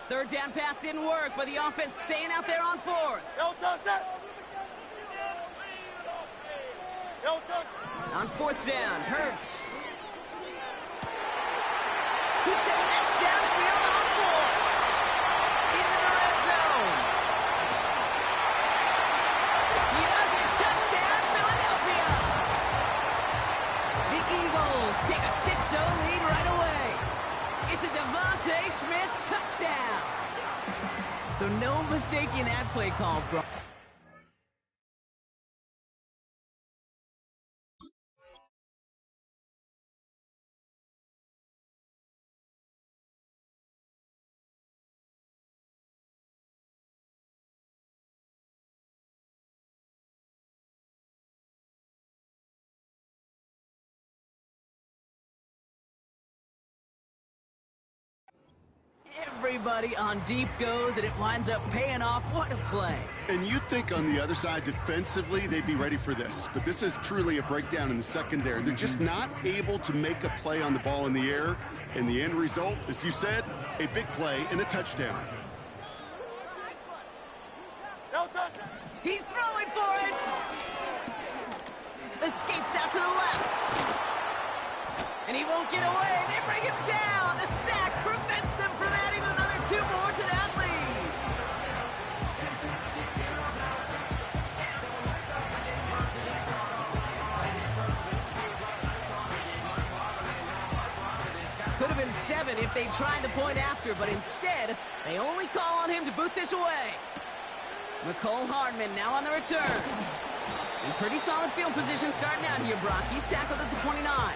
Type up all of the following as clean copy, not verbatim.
Third down pass didn't work, but the offense staying out there on fourth. On fourth down, Hurts. He connects downfield on fourth. Into the red zone. He does it. Touchdown, Philadelphia. The Eagles take a 6-0 lead right away. It's a Devontae Smith touchdown. So no mistaking that play call, bro. Everybody on deep goes, and it winds up paying off. What a play. And you'd think on the other side defensively they'd be ready for this, but this is truly a breakdown in the secondary. They're just not able to make a play on the ball in the air, and the end result, as you said, a big play and a touchdown. He's throwing for it. Escapes out to the left. And he won't get away. They bring him down. The sack prevents them from adding another 2 more to that lead. Could have been 7 if they tried the point after, but instead, they only call on him to boot this away. Mecole Hardman now on the return. In pretty solid field position starting out here, Brock. He's tackled at the 29.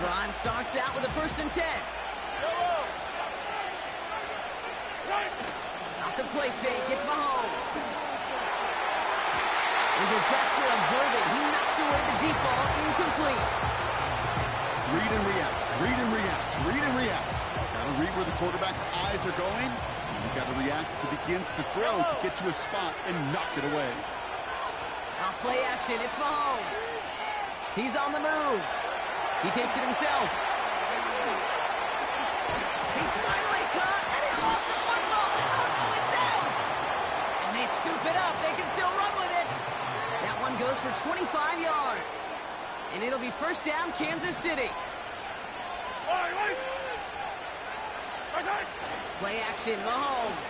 Drive starts out with a 1st and 10. Off the play fake, it's Mahomes. And disaster averted. He knocks away the deep ball, incomplete. Read and react, read and react, read and react. Gotta read where the quarterback's eyes are going. And you gotta react as he begins to throw to get to a spot and knock it away. Off play action, it's Mahomes. He's on the move. He takes it himself. He's finally caught, and he lost the football. Oh, no, it's out. And they scoop it up. They can still run with it. That one goes for 25 yards. And it'll be 1st down, Kansas City. Play action, Mahomes.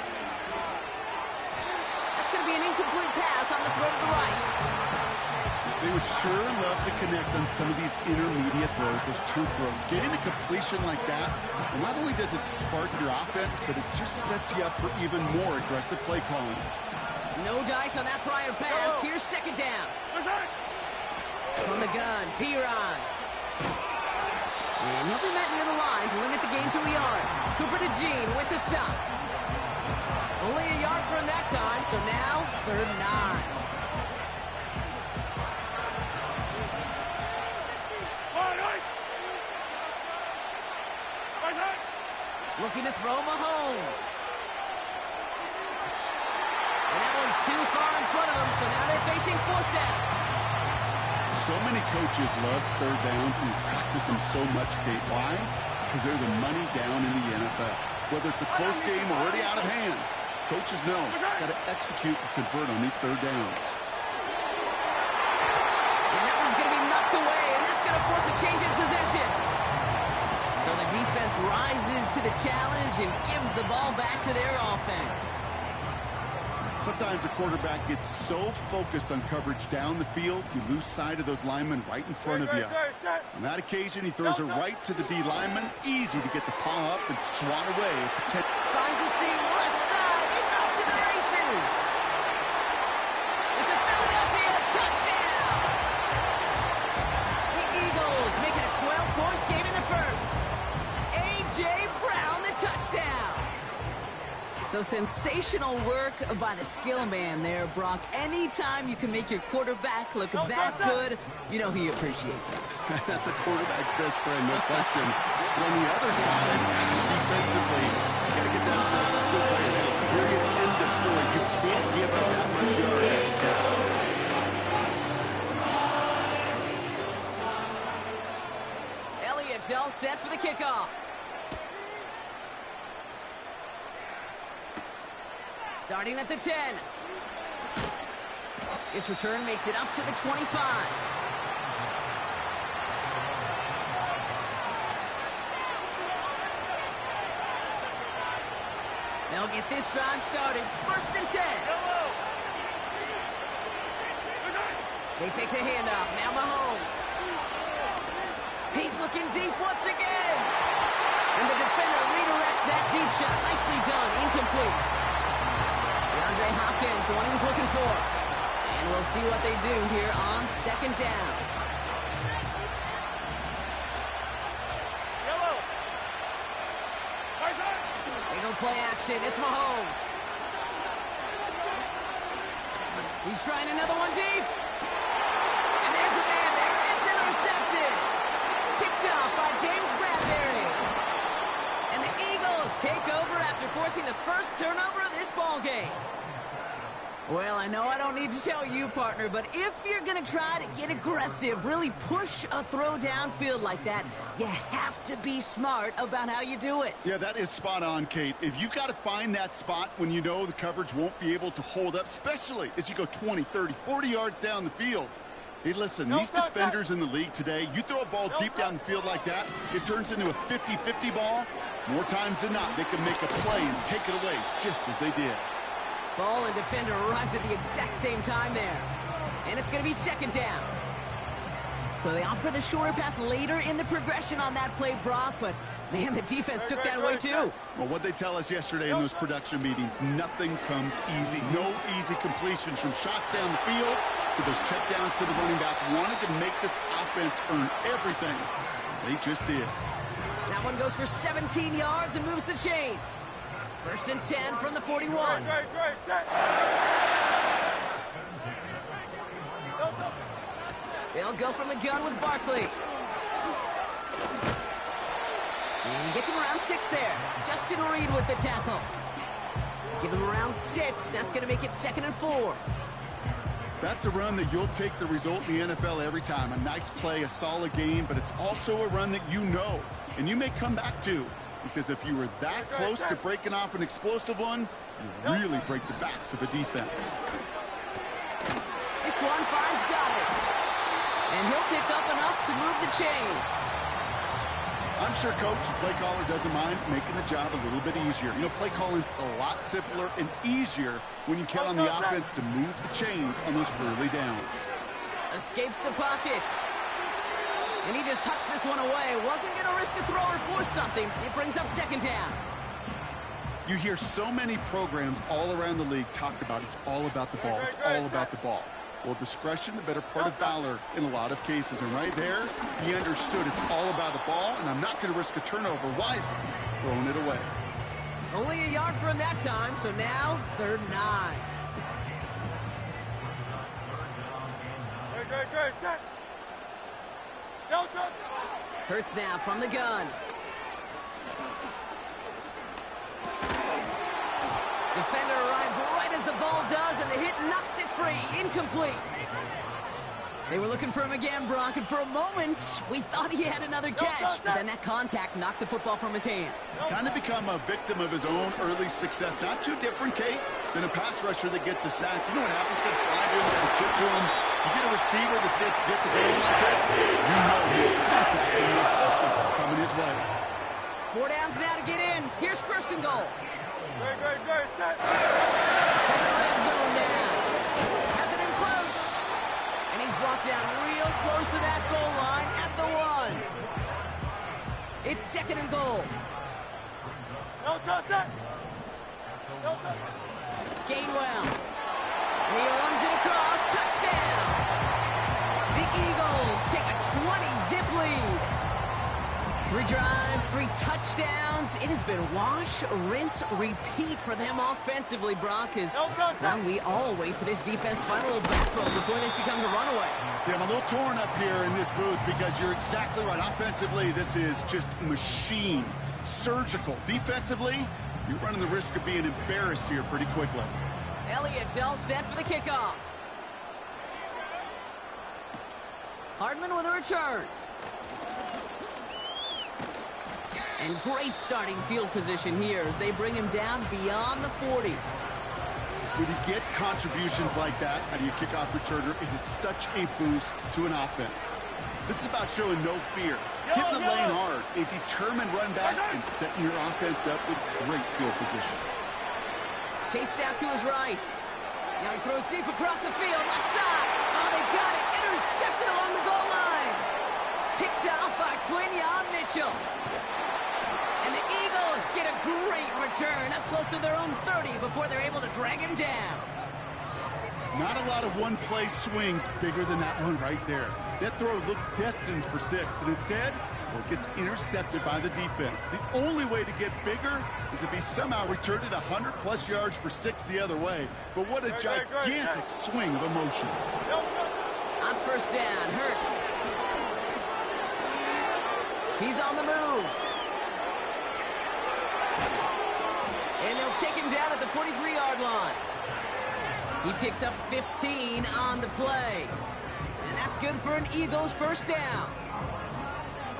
That's going to be an incomplete pass on the throw to the right. They would sure love to connect on some of these intermediate throws, those true throws. Getting a completion like that, and not only does it spark your offense, but it just sets you up for even more aggressive play calling. No dice on that prior pass. Here's 2nd down. From the gun, Piron. And he'll be met near the line to limit the gain to a yard. Cooper to Jean with the stop. Only a yard from that time, so now 3rd and 9. Looking to throw Mahomes. And that one's too far in front of them, so now they're facing 4th down. So many coaches love 3rd downs and practice them so much, Kate. Why? Because they're the money down in the NFL. Whether it's a close game or already out of hand, coaches know got to execute and convert on these 3rd downs. And that one's going to be knocked away, and that's going to force a change in possession. So the defense rises to the challenge and gives the ball back to their offense. Sometimes a quarterback gets so focused on coverage down the field, you lose sight of those linemen right in front of you. On that occasion, he throws it right to the D lineman. Easy to get the paw up and swat away. Finds a seam left side. He's off to the races. It's a Philadelphia touchdown. The Eagles make it a 12-point game in the 1st. A.J. Brown, the touchdown. So sensational work by the skill man there, Brock. Anytime you can make your quarterback look that good, you know he appreciates it. That's a quarterback's best friend, no question. But on the other side, Ash defensively, you got to get that skill player. Period, end of story. You can't give up that much yards after catch. Elliott's all set for the kickoff. Starting at the 10. This return makes it up to the 25. They'll get this drive started. First and 10. They fake the handoff. Now Mahomes. He's looking deep once again. And the defender redirects that deep shot. Nicely done. Incomplete. DeAndre Hopkins, the one he was looking for. And we'll see what they do here on second down. They go play action. It's Mahomes. He's trying another one deep. And there's a man there. It's intercepted. Picked up by James Bradbury. And the Eagles take over after forcing the first turnover of this ball game. Well, I know I don't need to tell you, partner, but if you're going to try to get aggressive, really push a throw downfield like that, you have to be smart about how you do it. Yeah, that is spot on, Kate. If you've got to find that spot when you know the coverage won't be able to hold up, especially as you go 20, 30, 40 yards down the field. Hey, listen, these defenders in the league today, you throw a ball deep down the field like that, it turns into a 50-50 ball. More times than not, they can make a play and take it away just as they did. Ball and defender arrived at the exact same time there. And it's going to be second down. So they opt for the shorter pass later in the progression on that play, Brock, but man, the defense took that away too. Well, what they tell us yesterday in those production meetings, nothing comes easy. No easy completions from shots down the field to those checkdowns to the running back. Wanted to make this offense earn everything. They just did. That one goes for 17 yards and moves the chains. First and 10 from the 41. They'll go from the gun with Barkley. And he gets him around 6 there. Justin Reed with the tackle. Give him around 6. That's going to make it 2nd and 4. That's a run that you'll take the result in the NFL every time. A nice play, a solid game, but it's also a run that you know, and you may come back to. Because if you were that close to breaking off an explosive one, you really break the backs of a defense. This one finds Goddard. And he'll pick up enough to move the chains. I'm sure coach and play caller doesn't mind making the job a little bit easier. You know, play calling's a lot simpler and easier when you count on the offense to move the chains on those early downs. Escapes the pocket. And he just hucks this one away. Wasn't going to risk a throw or force something. It brings up second down. You hear so many programs all around the league talk about it's all about the ball. It's all about the ball. Well, discretion, the better part of valor in a lot of cases. And right there, he understood it's all about the ball, and I'm not going to risk a turnover wisely, throwing it away. Only a yard for him that time, so now 3rd and 9. Hurts now from the gun. Defender arrives right as the ball does, and the hit knocks it free. Incomplete. They were looking for him again, Brock, and for a moment, we thought he had another catch, but then that contact knocked the football from his hands. Kind of become a victim of his own early success. Not too different, Kate, than a pass rusher that gets a sack. You know what happens? Gets a slide to him, get a chip to him. You get a receiver that gets a game like this, you know he'll contact and the focus is coming his way. 4 downs now to get in. Here's 1st and goal. Set. From the red zone now. Has it in close. And he's brought down real close to that goal line at the 1. It's 2nd and goal. Gainwell. And he runs it across. Touchdown. The Eagles take a 20-zip lead. 3 drives, 3 touchdowns. It has been wash, rinse, repeat for them offensively, Brock. Well, we all wait for this defense to find a little backbone before this becomes a runaway. Yeah, I'm a little torn up here in this booth because you're exactly right. Offensively, this is just machine, surgical. Defensively, you're running the risk of being embarrassed here pretty quickly. Elliott's all set for the kickoff. Hardman with a return. And great starting field position here as they bring him down beyond the 40. When you get contributions like that out of your kickoff returner, it is such a boost to an offense. This is about showing no fear, hitting the lane hard, a determined run back, and setting your offense up with great field position. Chased out to his right. Now he throws deep across the field, left side. Oh, they got it. Intercepted along the goal line. Picked off by Quinyon Mitchell. And the Eagles get a great return up close to their own 30 before they're able to drag him down. Not a lot of one-play swings bigger than that one right there. That throw looked destined for 6, and instead, well, it gets intercepted by the defense. The only way to get bigger is if he somehow returned it 100-plus yards for 6 the other way. But what a gigantic swing of emotion. On first down, Hurts. He's on the move. And they'll take him down at the 43-yard line. He picks up 15 on the play. And that's good for an Eagles first down.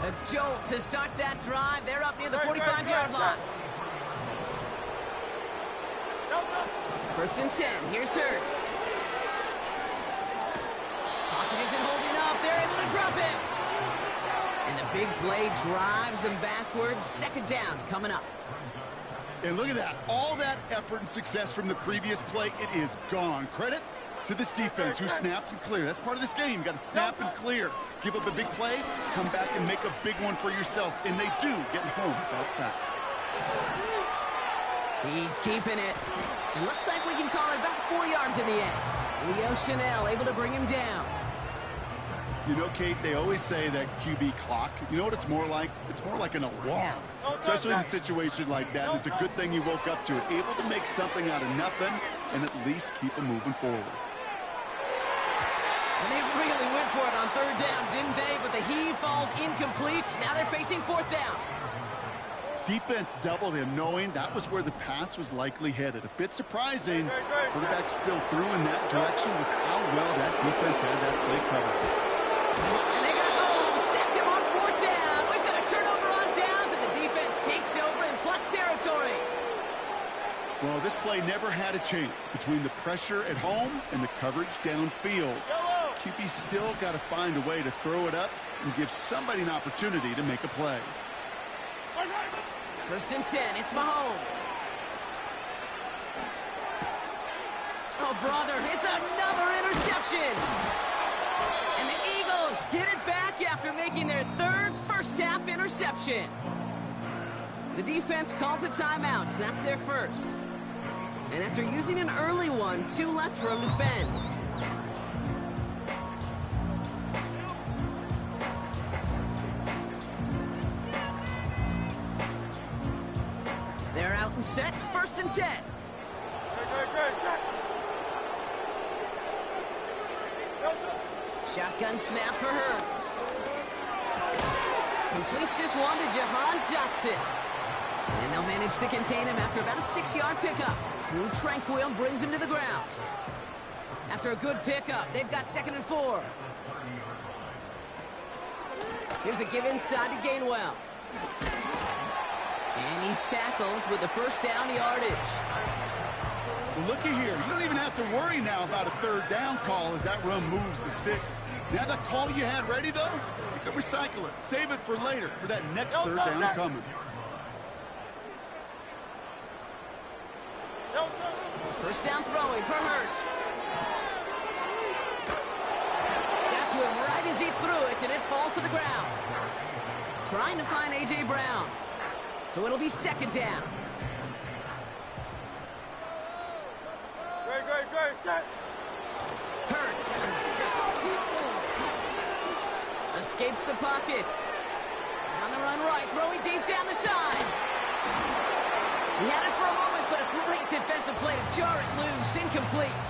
A jolt to start that drive. They're up near the 45-yard line. First and 10. Here's Hurts. Pocket isn't holding up. They're able to drop it. And the big play drives them backwards. Second down coming up. And look at that. All that effort and success from the previous play, it is gone. Credit to this defense who snapped and cleared. That's part of this game. You got to snap and clear. Give up a big play, come back and make a big one for yourself. And they do, getting home with that sack. He's keeping it. It looks like we can call it about 4 yards in the end. Leo Chanel able to bring him down. You know, Kate, they always say that QB clock. You know what it's more like? It's more like an alarm, especially in a situation like that. And it's a good thing you woke up to it, able to make something out of nothing and at least keep them moving forward. And they really went for it on third down, didn't they? But the heave falls incomplete. Now they're facing fourth down. Defense doubled him, knowing that was where the pass was likely headed. A bit surprising. Quarterback still threw in that direction with how well that defense had that play covered. And they got home, sacked him on fourth down. We've got a turnover on downs, and the defense takes over in plus territory. Well, this play never had a chance between the pressure at home and the coverage downfield. QB still got to find a way to throw it up and give somebody an opportunity to make a play. First and 10, it's Mahomes. Oh, brother, it's another interception. And the Eagles get it back after making their third first-half interception. The defense calls a timeout, so that's their first. And after using an early one, 2 left for them to spend. They're out and set, first and 10. Shotgun snap for Hurts. Completes this one to Jahan Dotson. And they'll manage to contain him after about a 6-yard pickup. Drew Tranquill brings him to the ground. After a good pickup, they've got 2nd and 4. Here's a give inside to Gainwell. And he's tackled with the first down yardage. Well, looky here. You don't even have to worry now about a third down call as that run moves the sticks. Now that call you had ready, though, you can recycle it. Save it for later for that next third down coming. First down throwing for Hurts. Got to him right as he threw it, and it falls to the ground. Trying to find A.J. Brown. So it'll be 2nd down. Hurts. Escapes the pocket. On the run right, throwing deep down the side. He had it for a moment, but a great defensive play to jar it loose. Incomplete.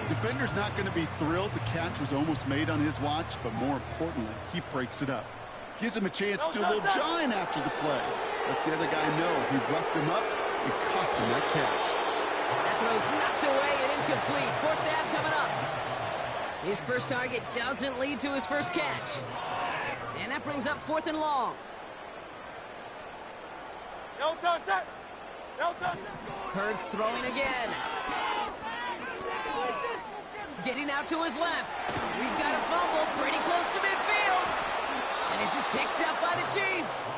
The defender's not going to be thrilled. The catch was almost made on his watch, but more importantly, he breaks it up. Gives him a chance to do a little jawing after the play. Lets the other guy know he roughed him up and cost him that catch. That throw's knocked away and incomplete. Fourth down coming up. His first target doesn't lead to his first catch. And that brings up 4th and long. No touch, set. No touch. Hurts throwing again. Getting out to his left. We've got a fumble pretty close to midfield. And this is picked up by the Chiefs.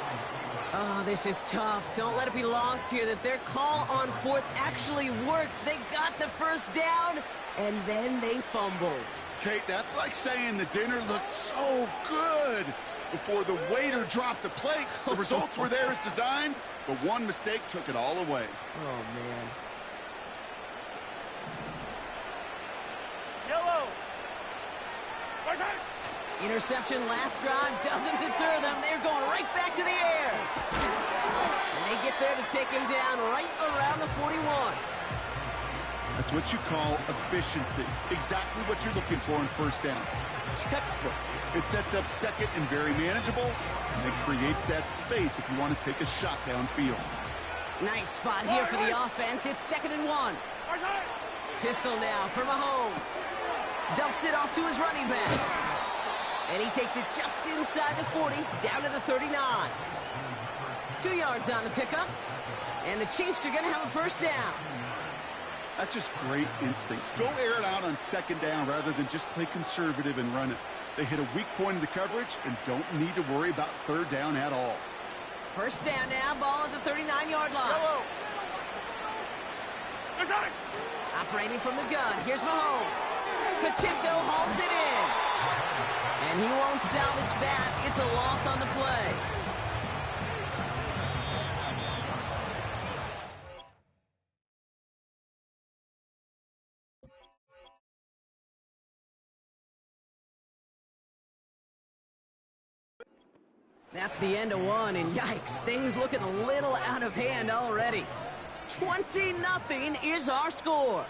Oh, this is tough. Don't let it be lost here that their call on 4th actually worked. They got the first down, and then they fumbled. Kate, that's like saying the dinner looked so good before the waiter dropped the plate. The results were there as designed, but one mistake took it all away. Oh, man. Yellow. Interception last drive doesn't deter them. They're going right back to the air. And they get there to take him down right around the 41. That's what you call efficiency. Exactly what you're looking for in first down. Textbook. It sets up second and very manageable, and it creates that space if you want to take a shot downfield. Nice spot here for the offense. It's 2nd and 1. Pistol now for Mahomes. Dumps it off to his running back. And he takes it just inside the 40, down to the 39. 2 yards on the pickup. And the Chiefs are going to have a first down. That's just great instincts. Go air it out on 2nd down rather than just play conservative and run it. They hit a weak point in the coverage and don't need to worry about 3rd down at all. First down now, ball at the 39-yard line. Yellow. Operating from the gun, here's Mahomes. Pacheco hauls it in. And he won't salvage that. It's a loss on the play. That's the end of one, and yikes, things looking a little out of hand already. 20-0 is our score.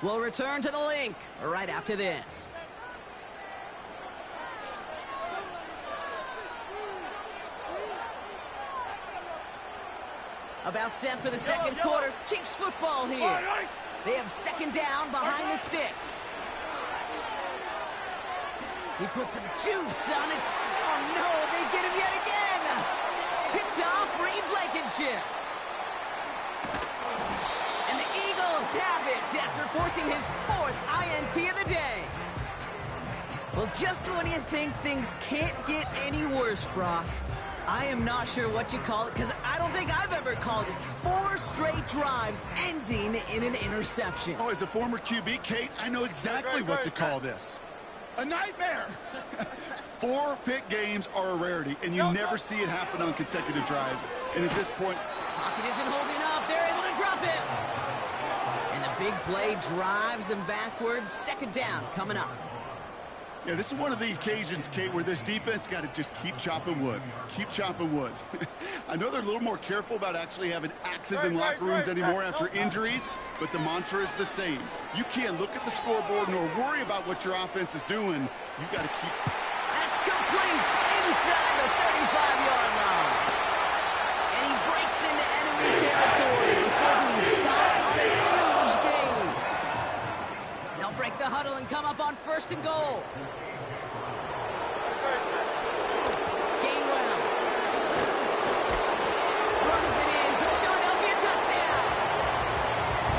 We'll return to the link right after this. About set for the second quarter. Chiefs football here. They have 2nd down behind the sticks. He put some juice on it. Oh, no, they get him yet again. Picked off Reed Blankenship. And the Eagles have it after forcing his 4th INT of the day. Well, just when you think things can't get any worse, Brock, I am not sure what you call it, because I don't think I've ever called it 4 straight drives ending in an interception. Oh, as a former QB, Kate, I know exactly what to call this. A nightmare. 4 pick games are a rarity, and you never see it happen on consecutive drives. And at this point, Pocket isn't holding up. They're able to drop it. And the big play drives them backwards. 2nd down coming up. yeah, this is one of the occasions, Kate, where this defense got to just keep chopping wood. Keep chopping wood. I know they're a little more careful about actually having axes in locker rooms anymore after injuries, but the mantra is the same. You can't look at the scoreboard nor worry about what your offense is doing. You got to keep... That's complete inside the 35-yard line. And he breaks into enemy territory before being stopped on a huge gain. They'll break the huddle and come up on 1st and goal. Gainwell runs it in for the Philadelphia touchdown.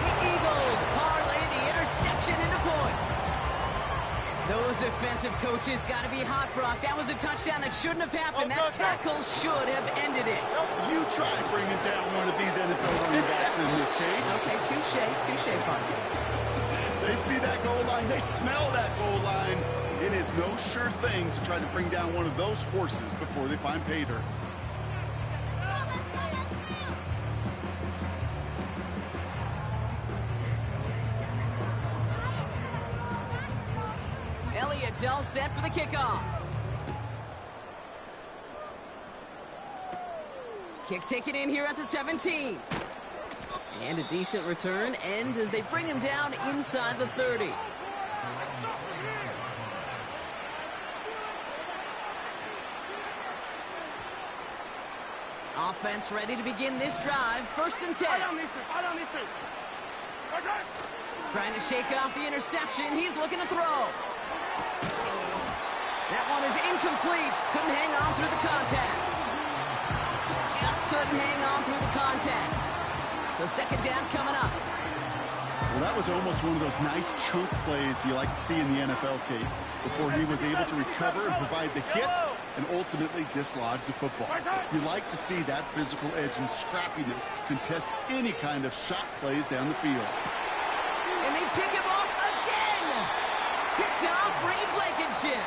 The Eagles parlay the interception into points. Those defensive coaches got to be hot, Brock. That was a touchdown that shouldn't have happened. That tackle should have ended it. You try bringing down one of these NFL running backs in this case. Okay, touche, partner. They see that goal line. They smell that goal line. It is no sure thing to try to bring down one of those horses before they find pay dirt. Elliott's all set for the kickoff. Kick taken in here at the 17. And a decent return ends as they bring him down inside the 30. Offense ready to begin this drive. 1st and 10. Trying to shake off the interception. He's looking to throw. That one is incomplete. Couldn't hang on through the contact. Just couldn't hang on through the contact. So 2nd down coming up. Well, that was almost one of those nice chunk plays you like to see in the NFL, Kate, before he was able to recover and provide the hit and ultimately dislodge the football. You like to see that physical edge and scrappiness to contest any kind of shot plays down the field. And they pick him off again! Picked off Reed Blankenship.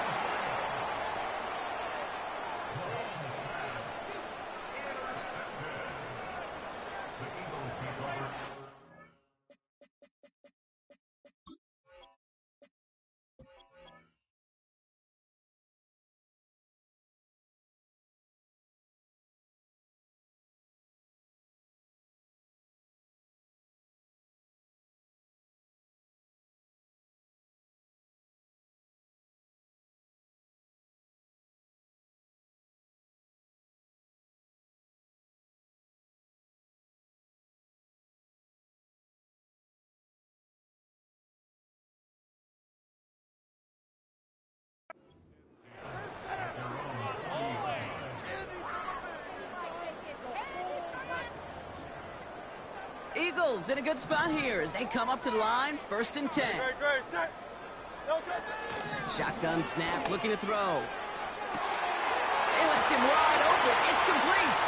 Eagles in a good spot here as they come up to the line. 1st and 10. Shotgun snap, looking to throw. They left him wide open. It's complete.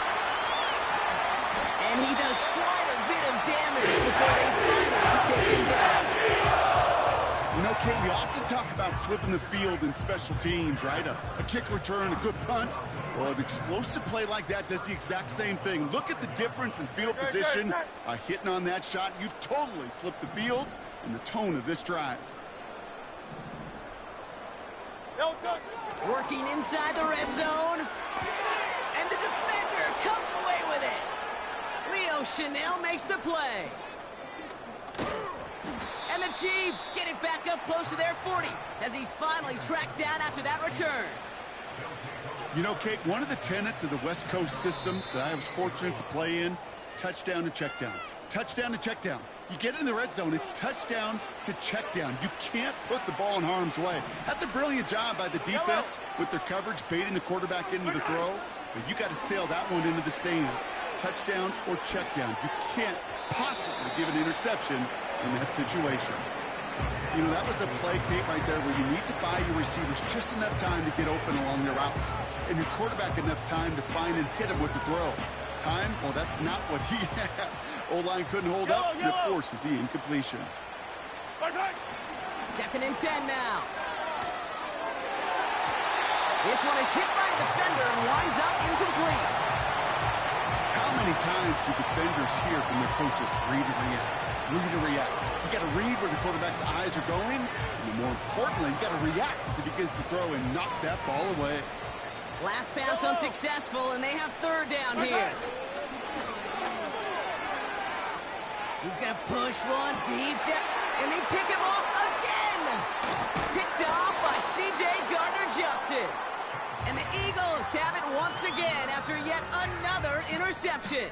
And he does quite a bit of damage before they finally take him down. You know, Kate, we often talk about flipping the field in special teams, right? A kick return, a good punt. Well, an explosive play like that does the exact same thing. Look at the difference in field position. By hitting on that shot, you've totally flipped the field and the tone of this drive. Working inside the red zone. And the defender comes away with it. Leo Chanel makes the play. And the Chiefs get it back up close to their 40 as he's finally tracked down after that return. You know, Kate, one of the tenets of the West Coast system that I was fortunate to play in, touchdown to check down. Touchdown to check down. You get in the red zone, it's touchdown to check down. You can't put the ball in harm's way. That's a brilliant job by the defense with their coverage, baiting the quarterback into the throw. But you got to sail that one into the stands. Touchdown or check down. You can't possibly give an interception in that situation. You know, that was a play, Kate, right there where you need to buy your receivers just enough time to get open along their routes. And your quarterback enough time to find and hit him with the throw. Time? Well, that's not what he had. O-line couldn't hold up, and it forces the incompletion. 2nd and 10 now. This one is hit by a defender and winds up incomplete. How many times do defenders hear from their coaches, read and react, read and react? You got to read where the quarterback's eyes are going, and more importantly, you got to react as he begins to throw and knock that ball away. Last pass unsuccessful, and they have 3rd down here. He's going to push one deep down, and they pick him off again. Picked off by C.J. Gardner-Johnson. And the Eagles have it once again after yet another interception.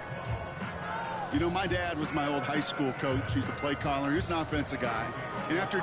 You know, my dad was my old high school coach. He's a play caller. He's an offensive guy. And after